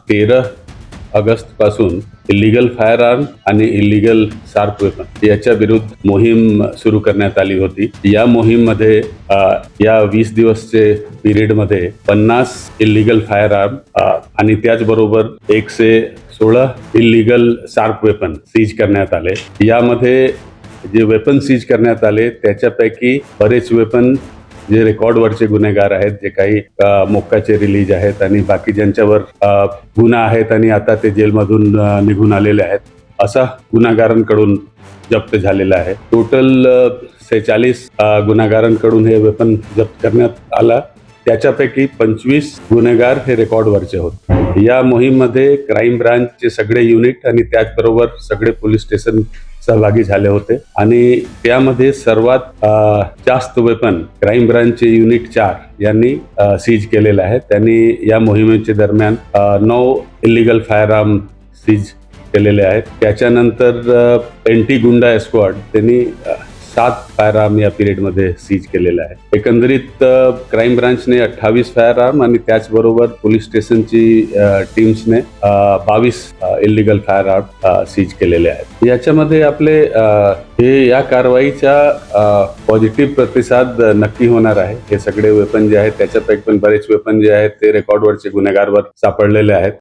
13 August पासून illegal fire arm आणि illegal sharp weapon याच्या विरुद्ध मोहीम सुरू करण्यात आली होती. या मोहीममध्ये या 20 दिवसचे पिरियडमध्ये 50 इलिगल फायर आर्म आणि त्याचबरोबर 116 इलिगल शार्प वेपन सीज करण्यात आले. यामध्ये जे वेपन सीज करण्यात आले त्याच्यापैकी बरेच वेपन जे रेकॉर्डवरचे गुन्हेगार आहेत, जे काही मोक्काचे रिलीज आहेत आणि बाकी ज्यांच्यावर गुन्हा आहेत आणि आता ते जेलमधून निघून आलेले आहेत, असा गुन्हेगारांकडून जप्त झालेला आहे. टोटल 46 गुन्हेगारांकडून हे वेपन जप्त करण्यात आला. त्याच्यापैकी 25 गुन्हेगार हे रेकॉर्डवरचे होते. या मोहीममध्ये क्राईम ब्रांचचे सगळे युनिट आणि त्याचबरोबर सगळे पोलीस स्टेशन सहभागी झाले होते आणि त्यामध्ये सर्वात जास्त वेपन क्राईम ब्रांचचे युनिट 4 यांनी सीज केलेले आहे. त्यांनी या मोहिमेच्या दरम्यान 9 इलिगल फायर आर्म सीज केलेले आहेत. त्याच्यानंतर एंटी गुंडा स्क्वॉड त्यांनी 7 फायर आर्म या पिरियडमध्ये सीज केलेले आहे. एकंदरीत क्राईम ब्रांचने 28 फायर आर्म आणि त्याचबरोबर police स्टेशनची टीम्सने 22 illegal fire arm seize केलेले आहेत. याच्यामध्ये आपले या कारवाईचा पॉझिटिव्ह प्रतिसाद नक्की होणार आहे. हे सगळे वेपन जे आहेत त्याच्यापैकी पण बरेच वेपन जे आहेत ते रेकॉर्डवरचे गुन्हेगारवर सापडलेले आहेत.